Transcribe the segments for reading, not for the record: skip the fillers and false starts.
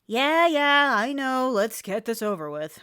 Yeah, I know. Let's get this over with.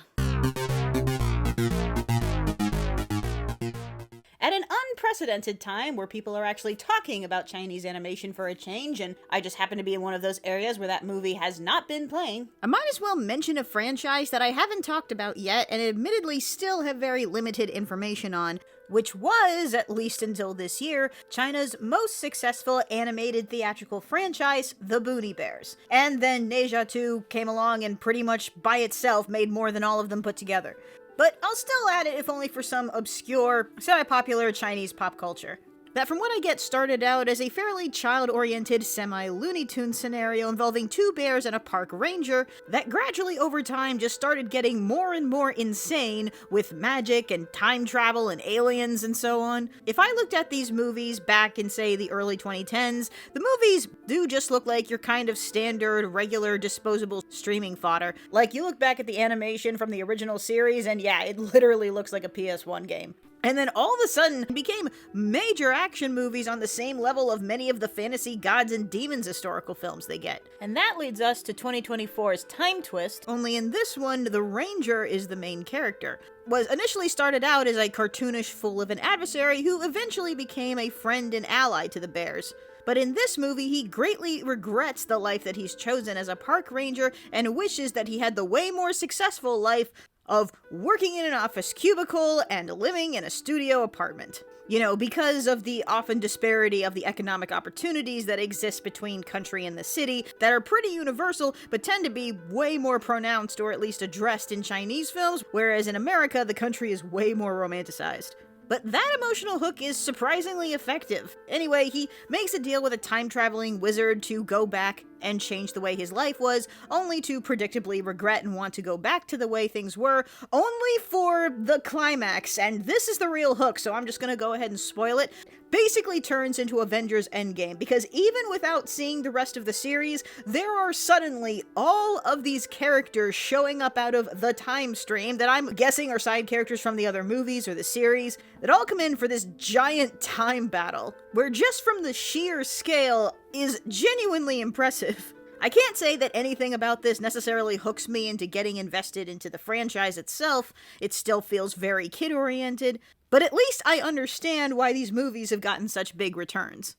At an unprecedented time where people are actually talking about Chinese animation for a change, and I just happen to be in one of those areas where that movie has not been playing, I might as well mention a franchise that I haven't talked about yet and admittedly still have very limited information on, which was, at least until this year, China's most successful animated theatrical franchise, The Boonie Bears. And then Neja 2 came along and pretty much by itself made more than all of them put together. But I'll still add it if only for some obscure, semi-popular Chinese pop culture. That from what I get started out as a fairly child-oriented semi-Looney Tunes scenario involving two bears and a park ranger that gradually over time just started getting more and more insane with magic and time travel and aliens and so on. If I looked at these movies back in, say, the early 2010s, the movies do just look like your kind of standard, regular, disposable streaming fodder. Like, you look back at the animation from the original series and yeah, it literally looks like a PS1 game. And then all of a sudden became major action movies on the same level of many of the fantasy gods and demons historical films they get. And that leads us to 2024's Time Twist, only in this one, the Ranger is the main character. Was initially started out as a cartoonish fool of an adversary who eventually became a friend and ally to the bears. But in this movie, he greatly regrets the life that he's chosen as a park ranger and wishes that he had the way more successful life of working in an office cubicle and living in a studio apartment. You know, because of the often disparity of the economic opportunities that exist between country and the city that are pretty universal but tend to be way more pronounced or at least addressed in Chinese films, whereas in America the country is way more romanticized. But that emotional hook is surprisingly effective. Anyway, he makes a deal with a time-traveling wizard to go back and change the way his life was, only to predictably regret and want to go back to the way things were, only for the climax, and this is the real hook, so I'm just gonna go ahead and spoil it, basically turns into Avengers Endgame, because even without seeing the rest of the series, there are suddenly all of these characters showing up out of the time stream that I'm guessing are side characters from the other movies or the series, that all come in for this giant time battle, where just from the sheer scale is genuinely impressive. I can't say that anything about this necessarily hooks me into getting invested into the franchise itself, it still feels very kid-oriented, but at least I understand why these movies have gotten such big returns.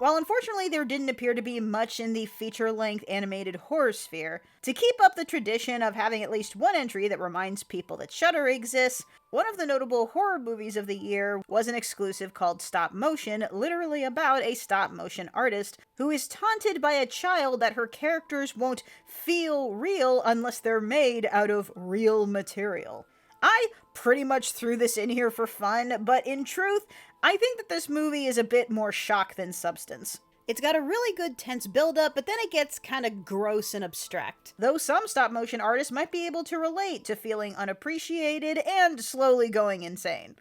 While unfortunately there didn't appear to be much in the feature-length animated horror sphere, to keep up the tradition of having at least one entry that reminds people that Shudder exists, one of the notable horror movies of the year was an exclusive called Stop Motion, literally about a stop-motion artist who is taunted by a child that her characters won't feel real unless they're made out of real material. I pretty much threw this in here for fun, but in truth, I think that this movie is a bit more shock than substance. It's got a really good tense build-up, but then it gets kinda gross and abstract. Though some stop-motion artists might be able to relate to feeling unappreciated and slowly going insane.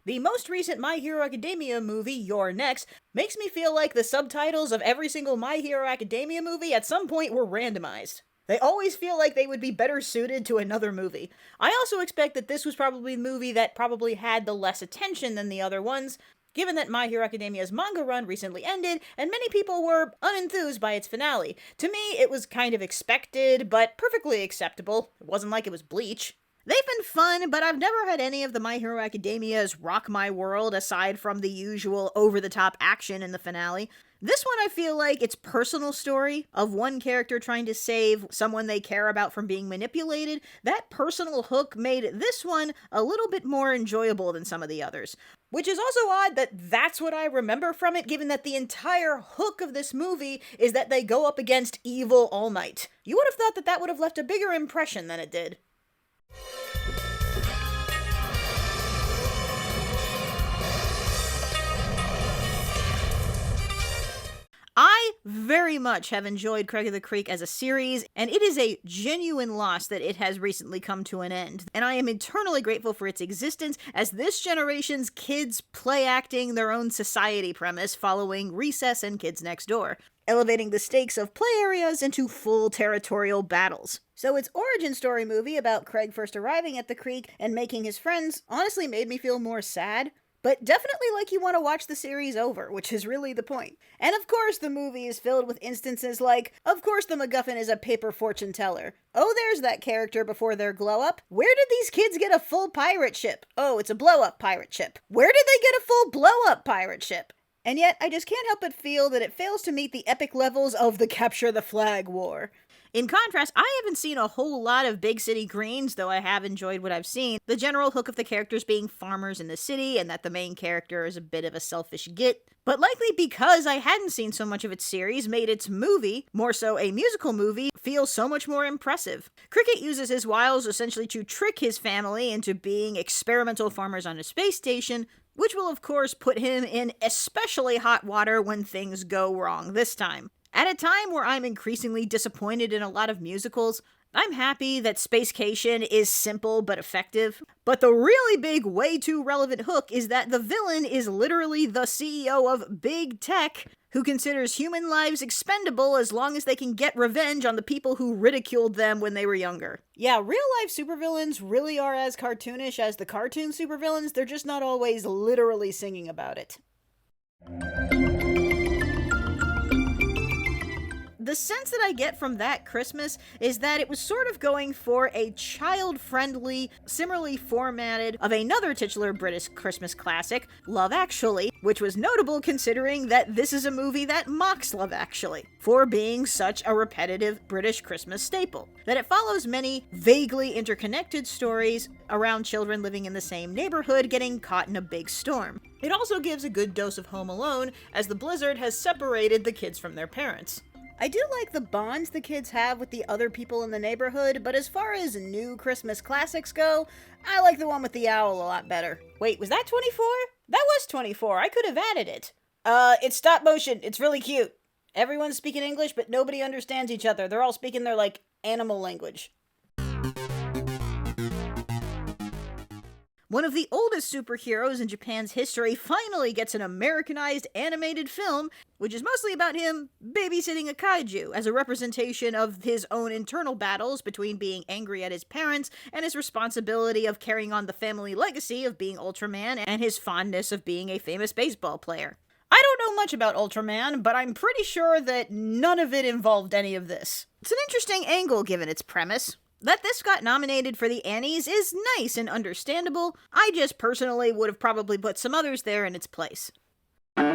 The most recent My Hero Academia movie, You're Next, makes me feel like the subtitles of every single My Hero Academia movie at some point were randomized. They always feel like they would be better suited to another movie. I also expect that this was probably the movie that probably had the less attention than the other ones, given that My Hero Academia's manga run recently ended, and many people were unenthused by its finale. To me, it was kind of expected, but perfectly acceptable. It wasn't like it was Bleach. They've been fun, but I've never had any of the My Hero Academia's rock my world aside from the usual over-the-top action in the finale. This one I feel like it's personal story of one character trying to save someone they care about from being manipulated. That personal hook made this one a little bit more enjoyable than some of the others. Which is also odd that that's what I remember from it, given that the entire hook of this movie is that they go up against evil All Might. You would have thought that that would have left a bigger impression than it did. I very much have enjoyed Craig of the Creek as a series, and it is a genuine loss that it has recently come to an end. And I am eternally grateful for its existence as this generation's kids play acting their own society premise following Recess and Kids Next Door, elevating the stakes of play areas into full territorial battles. So its origin story movie about Craig first arriving at the creek and making his friends honestly made me feel more sad. but definitely like you want to watch the series over, which is really the point. And of course, the movie is filled with instances like, of course the MacGuffin is a paper fortune teller. Oh, there's that character before their glow up. Where did these kids get a full pirate ship? Oh, it's a blow up pirate ship. Where did they get a full blow up pirate ship? And yet, I just can't help but feel that it fails to meet the epic levels of the Capture the Flag War. In contrast, I haven't seen a whole lot of Big City Greens, though I have enjoyed what I've seen. The general hook of the characters being farmers in the city, and that the main character is a bit of a selfish git. But likely because I hadn't seen so much of its series, made its movie, more so a musical movie, feel so much more impressive. Cricket uses his wiles essentially to trick his family into being experimental farmers on a space station, which will of course put him in especially hot water when things go wrong this time. At a time where I'm increasingly disappointed in a lot of musicals, I'm happy that Spacecation is simple but effective. But the really big, way too relevant hook is that the villain is literally the CEO of Big Tech, who considers human lives expendable as long as they can get revenge on the people who ridiculed them when they were younger. Yeah, real-life supervillains really are as cartoonish as the cartoon supervillains, they're just not always literally singing about it. The sense that I get from that Christmas is that it was sort of going for a child-friendly, similarly formatted of another titular British Christmas classic, Love Actually, which was notable considering that this is a movie that mocks Love Actually for being such a repetitive British Christmas staple. That it follows many vaguely interconnected stories around children living in the same neighborhood getting caught in a big storm. It also gives a good dose of Home Alone, as the blizzard has separated the kids from their parents. I do like the bonds the kids have with the other people in the neighborhood, but as far as new Christmas classics go, I like the one with the owl a lot better. Wait, was that 24? That was 24, I could have added it. It's stop motion, it's really cute. Everyone's speaking English, but nobody understands each other. They're all speaking their, animal language. One of the oldest superheroes in Japan's history finally gets an Americanized animated film, which is mostly about him babysitting a kaiju as a representation of his own internal battles between being angry at his parents and his responsibility of carrying on the family legacy of being Ultraman and his fondness of being a famous baseball player. I don't know much about Ultraman, but I'm pretty sure that none of it involved any of this. It's an interesting angle given its premise. That this got nominated for the Annies is nice and understandable. I just personally would have probably put some others there in its place. I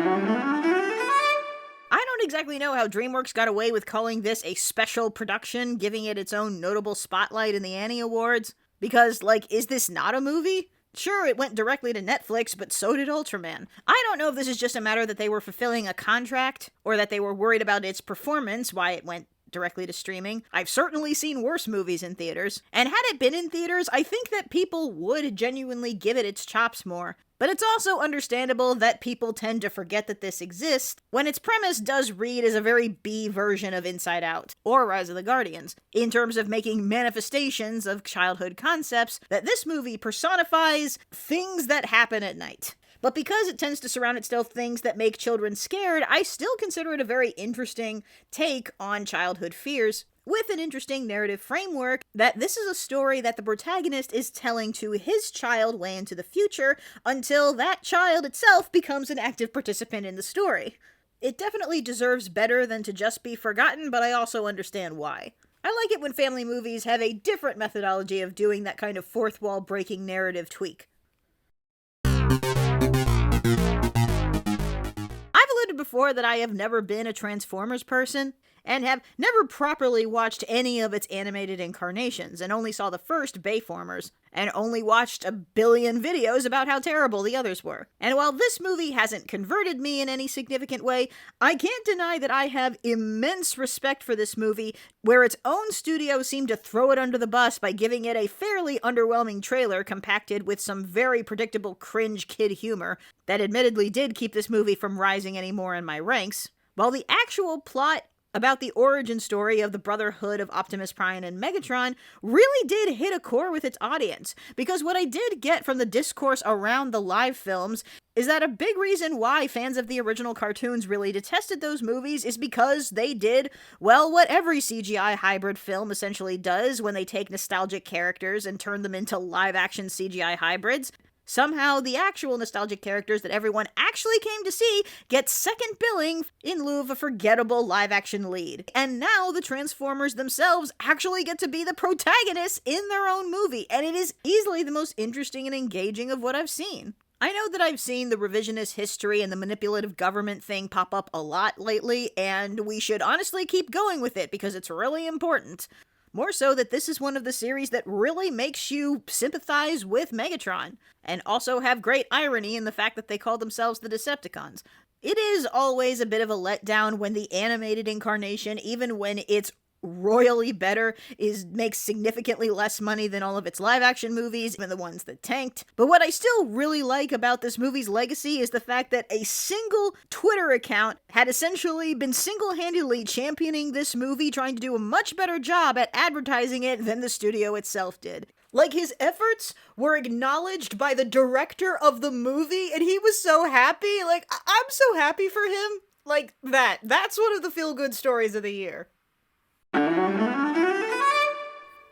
don't exactly know how DreamWorks got away with calling this a special production, giving it its own notable spotlight in the Annie Awards. Because, is this not a movie? Sure, it went directly to Netflix, but so did Ultraman. I don't know if this is just a matter that they were fulfilling a contract, or that they were worried about its performance, why it went directly to streaming. I've certainly seen worse movies in theaters, and had it been in theaters, I think that people would genuinely give it its chops more. But it's also understandable that people tend to forget that this exists when its premise does read as a very B version of Inside Out, or Rise of the Guardians, in terms of making manifestations of childhood concepts that this movie personifies things that happen at night. But because it tends to surround itself with things that make children scared, I still consider it a very interesting take on childhood fears, with an interesting narrative framework that this is a story that the protagonist is telling to his child way into the future until that child itself becomes an active participant in the story. It definitely deserves better than to just be forgotten, but I also understand why. I like it when family movies have a different methodology of doing that kind of fourth wall breaking narrative tweak. I've alluded before that I have never been a Transformers person, and have never properly watched any of its animated incarnations, and only saw the first Bayformers, and only watched a billion videos about how terrible the others were. And while this movie hasn't converted me in any significant way, I can't deny that I have immense respect for this movie, where its own studio seemed to throw it under the bus by giving it a fairly underwhelming trailer compacted with some very predictable cringe kid humor that admittedly did keep this movie from rising any more in my ranks, while the actual plot about the origin story of the Brotherhood of Optimus Prime and Megatron really did hit a core with its audience, because what I did get from the discourse around the live films is that a big reason why fans of the original cartoons really detested those movies is because they did, well, what every CGI hybrid film essentially does when they take nostalgic characters and turn them into live-action CGI hybrids. Somehow, the actual nostalgic characters that everyone actually came to see get second billing in lieu of a forgettable live-action lead. And now the Transformers themselves actually get to be the protagonists in their own movie, and it is easily the most interesting and engaging of what I've seen. I know that I've seen the revisionist history and the manipulative government thing pop up a lot lately, and we should honestly keep going with it because it's really important. More so that this is one of the series that really makes you sympathize with Megatron, and also have great irony in the fact that they call themselves the Decepticons. It is always a bit of a letdown when the animated incarnation, even when it's royally better, makes significantly less money than all of its live-action movies, even the ones that tanked. But what I still really like about this movie's legacy is the fact that a single Twitter account had essentially been single-handedly championing this movie, trying to do a much better job at advertising it than the studio itself did. Like, his efforts were acknowledged by the director of the movie, and he was so happy. Like, I'm so happy for him. Like, that's one of the feel-good stories of the year.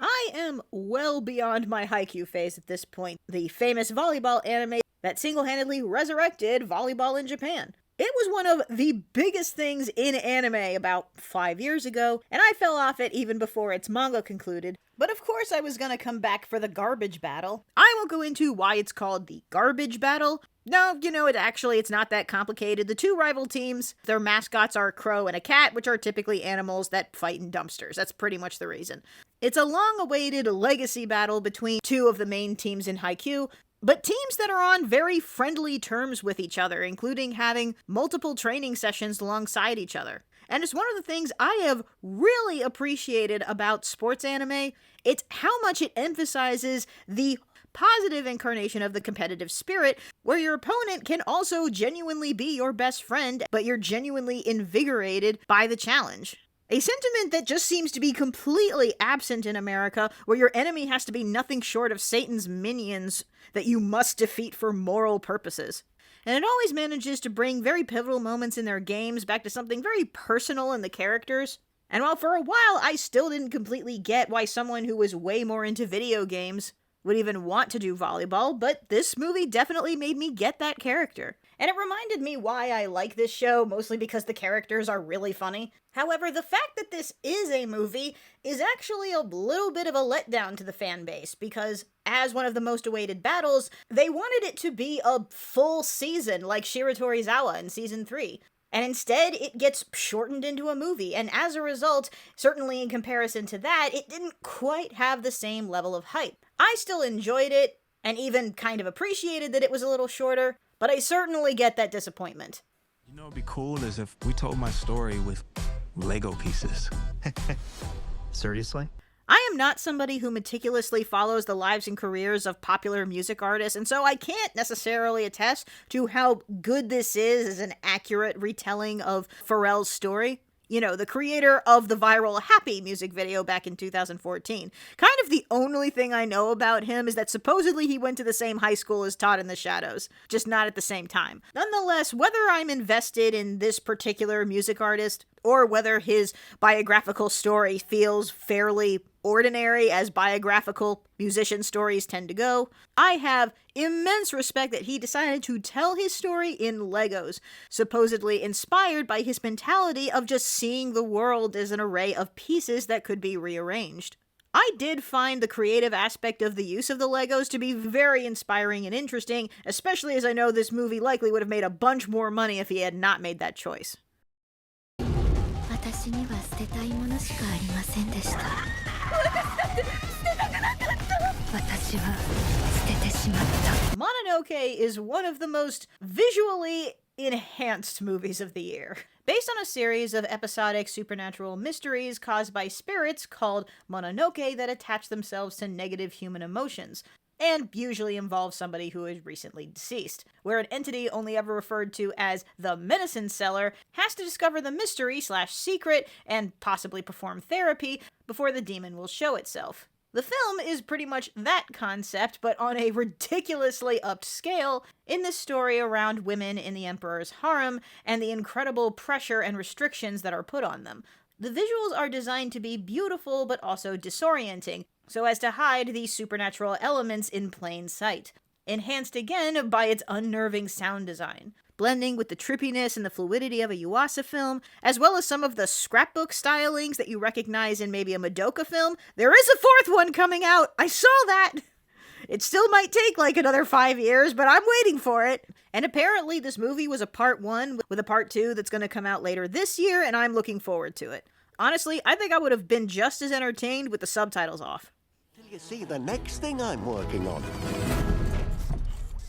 I am well beyond my Haikyuu phase at this point, the famous volleyball anime that single-handedly resurrected volleyball in Japan. It was one of the biggest things in anime about 5 years ago, and I fell off it even before its manga concluded. But of course I was gonna come back for the garbage battle. I won't go into why it's called the garbage battle. No, it's not that complicated. The two rival teams, their mascots are a crow and a cat, which are typically animals that fight in dumpsters. That's pretty much the reason. It's a long-awaited legacy battle between two of the main teams in Haikyuu, but teams that are on very friendly terms with each other, including having multiple training sessions alongside each other. And it's one of the things I have really appreciated about sports anime. It's how much it emphasizes the positive incarnation of the competitive spirit, where your opponent can also genuinely be your best friend, but you're genuinely invigorated by the challenge. A sentiment that just seems to be completely absent in America, where your enemy has to be nothing short of Satan's minions that you must defeat for moral purposes. And it always manages to bring very pivotal moments in their games back to something very personal in the characters. And while for a while I still didn't completely get why someone who was way more into video games would even want to do volleyball, but this movie definitely made me get that character. And it reminded me why I like this show, mostly because the characters are really funny. However, the fact that this is a movie is actually a little bit of a letdown to the fan base, because as one of the most awaited battles, they wanted it to be a full season like Shiratorizawa in season 3. And instead, it gets shortened into a movie, and as a result, certainly in comparison to that, it didn't quite have the same level of hype. I still enjoyed it, and even kind of appreciated that it was a little shorter, but I certainly get that disappointment. You know, it'd be cool as if we told my story with Lego pieces. Seriously? I am not somebody who meticulously follows the lives and careers of popular music artists, and so I can't necessarily attest to how good this is as an accurate retelling of Pharrell's story. The creator of the viral Happy music video back in 2014. Kind of the only thing I know about him is that supposedly he went to the same high school as Todd in the Shadows, just not at the same time. Nonetheless, whether I'm invested in this particular music artist, or whether his biographical story feels fairly ordinary as biographical musician stories tend to go, I have immense respect that he decided to tell his story in Legos, supposedly inspired by his mentality of just seeing the world as an array of pieces that could be rearranged. I did find the creative aspect of the use of the Legos to be very inspiring and interesting, especially as I know this movie likely would have made a bunch more money if he had not made that choice. Mononoke is one of the most visually enhanced movies of the year. Based on a series of episodic supernatural mysteries caused by spirits called Mononoke that attach themselves to negative human emotions, and usually involve somebody who is recently deceased, where an entity only ever referred to as the medicine seller has to discover the mystery/secret and possibly perform therapy before the demon will show itself. The film is pretty much that concept, but on a ridiculously upped scale, in this story around women in the Emperor's harem and the incredible pressure and restrictions that are put on them. The visuals are designed to be beautiful but also disorienting, so as to hide these supernatural elements in plain sight. enhanced again by its unnerving sound design. Blending with the trippiness and the fluidity of a Yuasa film, as well as some of the scrapbook stylings that you recognize in maybe a Madoka film. There is a fourth one coming out! I saw that! It still might take like another 5 years, but I'm waiting for it. And apparently this movie was a part 1 with a part 2 that's going to come out later this year, and I'm looking forward to it. Honestly, I think I would have been just as entertained with the subtitles off. Till you see the next thing I'm working on.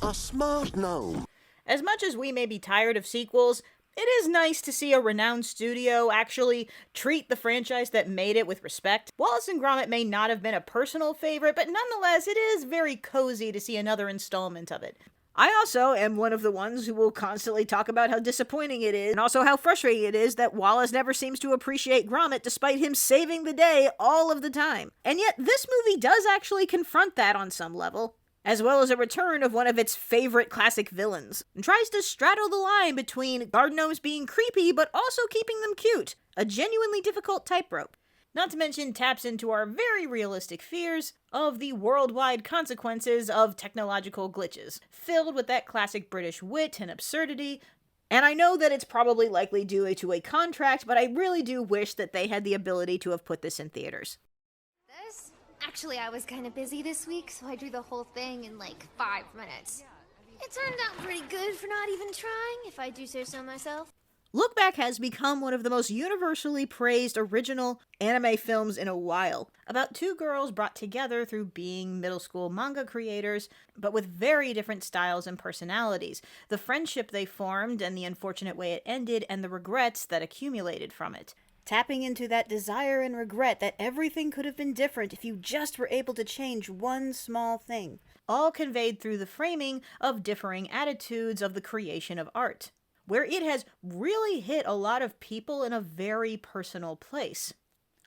A smart gnome. As much as we may be tired of sequels, it is nice to see a renowned studio actually treat the franchise that made it with respect. Wallace and Gromit may not have been a personal favorite, but nonetheless, it is very cozy to see another installment of it. I also am one of the ones who will constantly talk about how disappointing it is, and also how frustrating it is that Wallace never seems to appreciate Gromit despite him saving the day all of the time. And yet, this movie does actually confront that on some level, as well as a return of one of its favorite classic villains, and tries to straddle the line between garden gnomes being creepy but also keeping them cute, a genuinely difficult tightrope. Not to mention taps into our very realistic fears of the worldwide consequences of technological glitches, filled with that classic British wit and absurdity. And I know that it's probably likely due to a contract, but I really do wish that they had the ability to have put this in theaters. Actually, I was kind of busy this week, so I drew the whole thing in like 5 minutes. It turned out pretty good for not even trying, if I do say so myself. Look Back has become one of the most universally praised original anime films in a while, about 2 girls brought together through being middle school manga creators, but with very different styles and personalities, the friendship they formed and the unfortunate way it ended, and the regrets that accumulated from it. Tapping into that desire and regret that everything could have been different if you just were able to change one small thing, all conveyed through the framing of differing attitudes of the creation of art, where it has really hit a lot of people in a very personal place.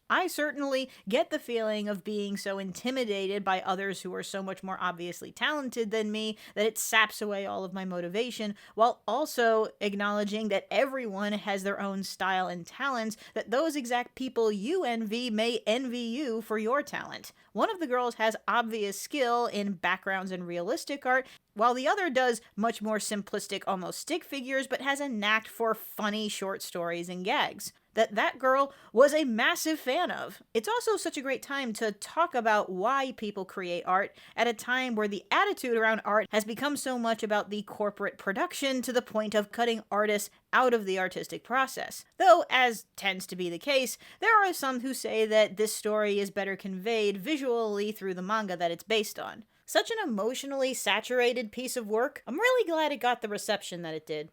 I certainly get the feeling of being so intimidated by others who are so much more obviously talented than me that it saps away all of my motivation, while also acknowledging that everyone has their own style and talents, that those exact people you envy may envy you for your talent. One of the girls has obvious skill in backgrounds and realistic art, while the other does much more simplistic, almost stick figures, but has a knack for funny short stories and gags that girl was a massive fan of. It's also such a great time to talk about why people create art at a time where the attitude around art has become so much about the corporate production to the point of cutting artists out of the artistic process. Though, as tends to be the case, there are some who say that this story is better conveyed visually through the manga that it's based on. Such an emotionally saturated piece of work, I'm really glad it got the reception that it did.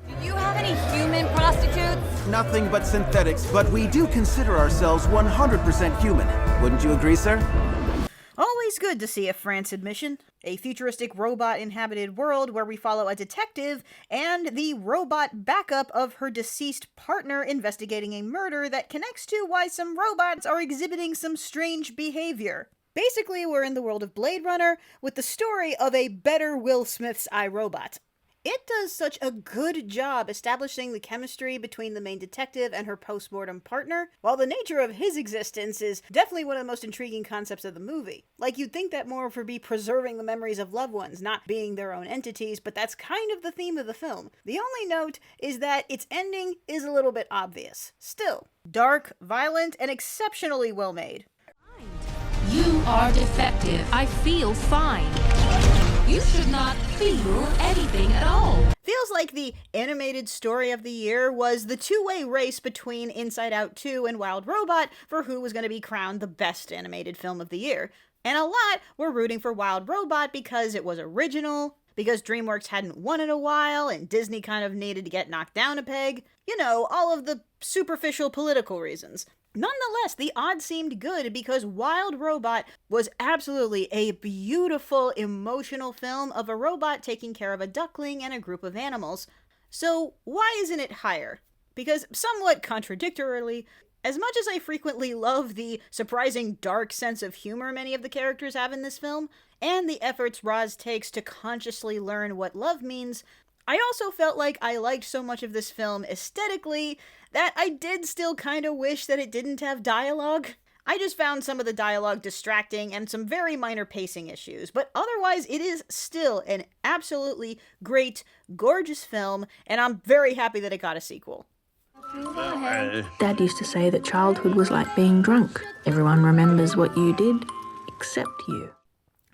Do you have any human prostitutes? Nothing but synthetics, but we do consider ourselves 100% human. Wouldn't you agree, sir? Always good to see a France admission. A futuristic robot-inhabited world where we follow a detective and the robot backup of her deceased partner investigating a murder that connects to why some robots are exhibiting some strange behavior. Basically, we're in the world of Blade Runner with the story of a better Will Smith's iRobot. It does such a good job establishing the chemistry between the main detective and her post-mortem partner, while the nature of his existence is definitely one of the most intriguing concepts of the movie. Like, you'd think that more would be preserving the memories of loved ones, not being their own entities, but that's kind of the theme of the film. The only note is that its ending is a little bit obvious. Still, dark, violent, and exceptionally well made. You are defective. I feel fine. You should not feel anything at all. Feels like the animated story of the year was the two-way race between Inside Out 2 and Wild Robot for who was going to be crowned the best animated film of the year. And a lot were rooting for Wild Robot because it was original, because DreamWorks hadn't won in a while, and Disney kind of needed to get knocked down a peg. You know, all of the superficial political reasons. Nonetheless, the odds seemed good because Wild Robot was absolutely a beautiful, emotional film of a robot taking care of a duckling and a group of animals. So why isn't it higher? Because somewhat contradictorily, as much as I frequently love the surprising dark sense of humor many of the characters have in this film, and the efforts Roz takes to consciously learn what love means, I also felt like I liked so much of this film aesthetically that I did still kind of wish that it didn't have dialogue. I just found some of the dialogue distracting and some very minor pacing issues, but otherwise it is still an absolutely great, gorgeous film, and I'm very happy that it got a sequel. Dad used to say that childhood was like being drunk. Everyone remembers what you did, except you.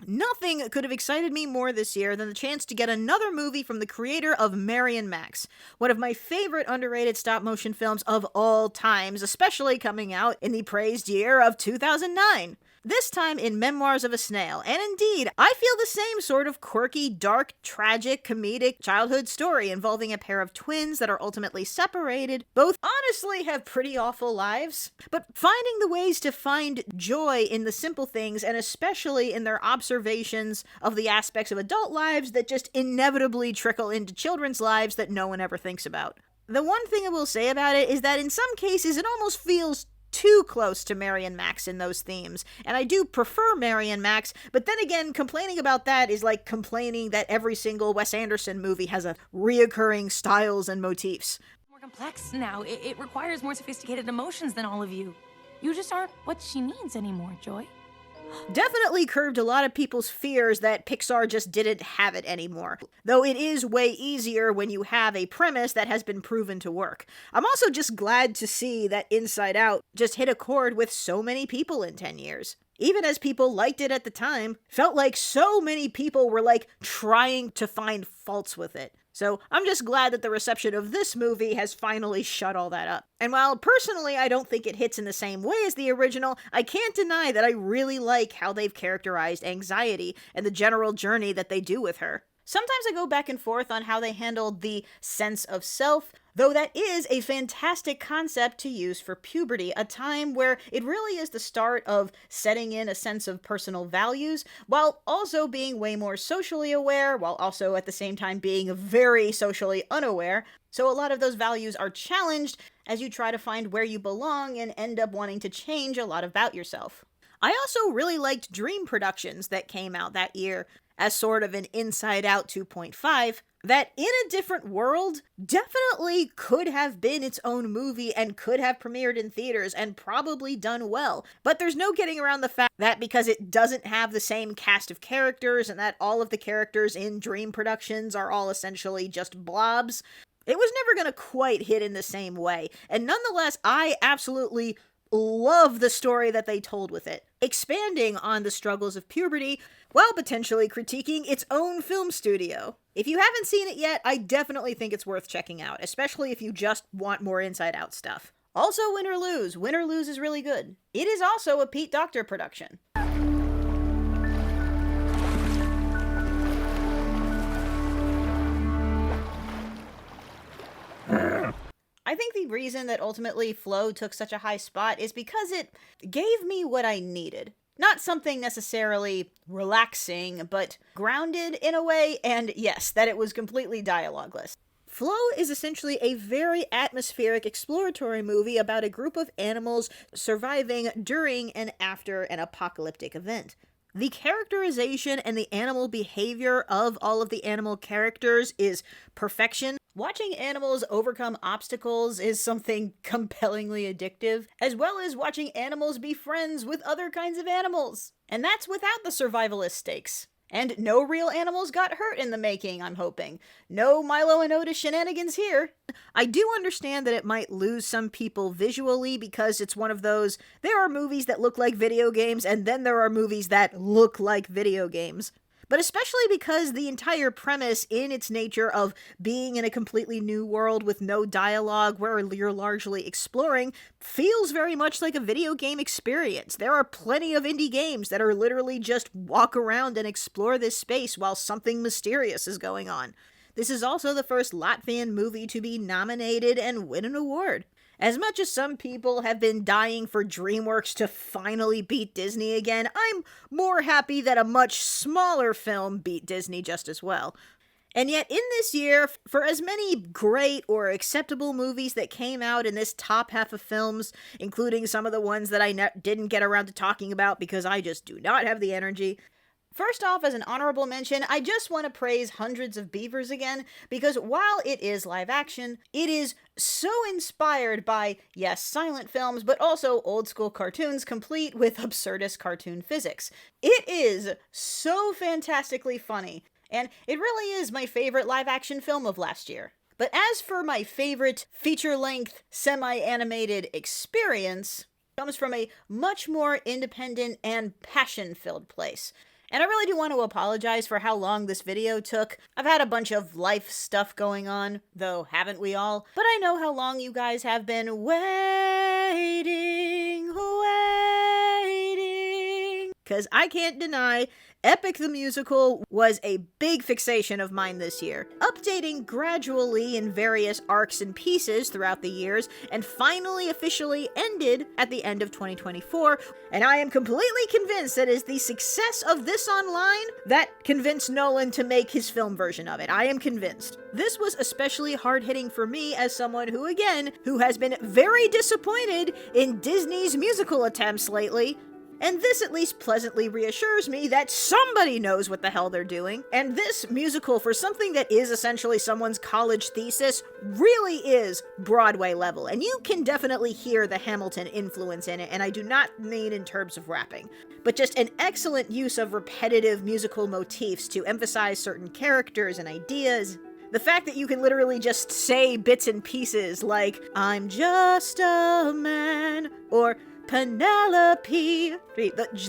Nothing could have excited me more this year than the chance to get another movie from the creator of Mary and Max, one of my favorite underrated stop-motion films of all times, especially coming out in the praised year of 2009. This time in Memoirs of a Snail, and indeed, I feel the same sort of quirky, dark, tragic, comedic childhood story involving a pair of twins that are ultimately separated. Both honestly have pretty awful lives, but finding the ways to find joy in the simple things, and especially in their observations of the aspects of adult lives that just inevitably trickle into children's lives that no one ever thinks about. The one thing I will say about it is that in some cases it almost feels too close to Mary and Max in those themes, and I do prefer Mary and Max, but then again, complaining about that is like complaining that every single Wes Anderson movie has a reoccurring styles and motifs. More complex now. It requires more sophisticated emotions than all of you. You just aren't what she needs anymore, Joy. Definitely curbed a lot of people's fears that Pixar just didn't have it anymore, though it is way easier when you have a premise that has been proven to work. I'm also just glad to see that Inside Out just hit a chord with so many people in 10 years. Even as people liked it at the time, felt like so many people were like trying to find faults with it. So I'm just glad that the reception of this movie has finally shut all that up. And while personally I don't think it hits in the same way as the original, I can't deny that I really like how they've characterized anxiety and the general journey that they do with her. Sometimes I go back and forth on how they handled the sense of self, though that is a fantastic concept to use for puberty, a time where it really is the start of setting in a sense of personal values, while also being way more socially aware, while also at the same time being very socially unaware. So a lot of those values are challenged as you try to find where you belong and end up wanting to change a lot about yourself. I also really liked Dream Productions that came out that year, as sort of an Inside Out 2.5, that in a different world definitely could have been its own movie and could have premiered in theaters and probably done well. But there's no getting around the fact that because it doesn't have the same cast of characters and that all of the characters in Dream Productions are all essentially just blobs, it was never going to quite hit in the same way. And nonetheless, I absolutely love the story that they told with it, expanding on the struggles of puberty while potentially critiquing its own film studio. If you haven't seen it yet, I definitely think it's worth checking out, especially if you just want more Inside Out stuff. Also, Win or Lose. Win or Lose is really good. It is also a Pete Docter production. I think the reason that ultimately Flow took such a high spot is because it gave me what I needed. Not something necessarily relaxing, but grounded in a way, and yes, that it was completely dialogueless. Flow is essentially a very atmospheric exploratory movie about a group of animals surviving during and after an apocalyptic event. The characterization and the animal behavior of all of the animal characters is perfection. Watching animals overcome obstacles is something compellingly addictive, as well as watching animals be friends with other kinds of animals. And that's without the survivalist stakes. And no real animals got hurt in the making, I'm hoping. No Milo and Otis shenanigans here. I do understand that it might lose some people visually because it's one of those, there are movies that look like video games and then there are movies that look like video games. But especially because the entire premise in its nature of being in a completely new world with no dialogue where you're largely exploring feels very much like a video game experience. There are plenty of indie games that are literally just walk around and explore this space while something mysterious is going on. This is also the first Latvian movie to be nominated and win an award. As much as some people have been dying for DreamWorks to finally beat Disney again, I'm more happy that a much smaller film beat Disney just as well. And yet in this year, for as many great or acceptable movies that came out in this top half of films, including some of the ones that I didn't get around to talking about because I just do not have the energy, First off, as an honorable mention, I just want to praise Hundreds of Beavers again, because while it is live action, it is so inspired by, yes, silent films, but also old school cartoons complete with absurdist cartoon physics. It is so fantastically funny, and it really is my favorite live action film of last year. But as for my favorite feature-length, semi-animated experience, it comes from a much more independent and passion-filled place. And I really do want to apologize for how long this video took. I've had a bunch of life stuff going on, though haven't we all? But I know how long you guys have been waiting. 'Cause I can't deny, Epic the Musical was a big fixation of mine this year, updating gradually in various arcs and pieces throughout the years, and finally officially ended at the end of 2024, and I am completely convinced that it is the success of this online that convinced Nolan to make his film version of it. I am convinced. This was especially hard-hitting for me as someone who has been very disappointed in Disney's musical attempts lately. And this at least pleasantly reassures me that somebody knows what the hell they're doing. And this musical, for something that is essentially someone's college thesis, really is Broadway level. And you can definitely hear the Hamilton influence in it, and I do not mean in terms of rapping, but just an excellent use of repetitive musical motifs to emphasize certain characters and ideas. The fact that you can literally just say bits and pieces like, "I'm just a man," or Penelope.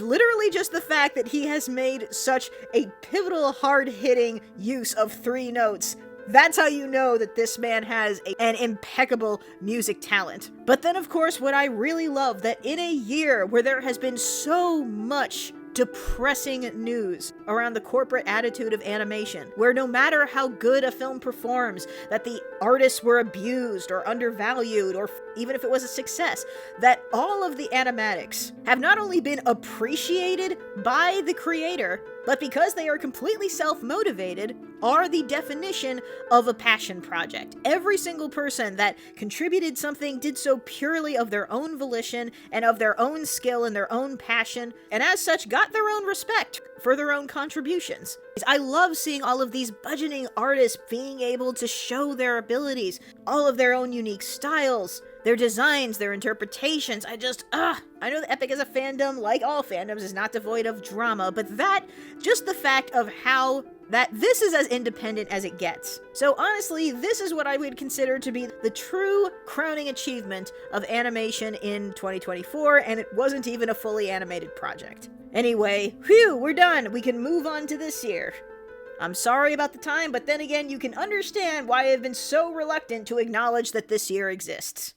Literally just the fact that he has made such a pivotal, hard-hitting use of 3 notes. That's how you know that this man has an impeccable music talent. But then, of course, what I really love, that in a year where there has been so much depressing news around the corporate attitude of animation, where no matter how good a film performs, that the artists were abused or undervalued, or even if it was a success, that all of the animatics have not only been appreciated by the creator, but because they are completely self-motivated, are the definition of a passion project. Every single person that contributed something did so purely of their own volition and of their own skill and their own passion, and as such got their own respect for their own contributions. I love seeing all of these budgeting artists being able to show their abilities, all of their own unique styles, their designs, their interpretations. I know that Epic as a fandom, like all fandoms, is not devoid of drama, but just the fact of how that this is as independent as it gets. So honestly, this is what I would consider to be the true crowning achievement of animation in 2024, and it wasn't even a fully animated project. Anyway, phew, we're done. We can move on to this year. I'm sorry about the time, but then again, you can understand why I've been so reluctant to acknowledge that this year exists.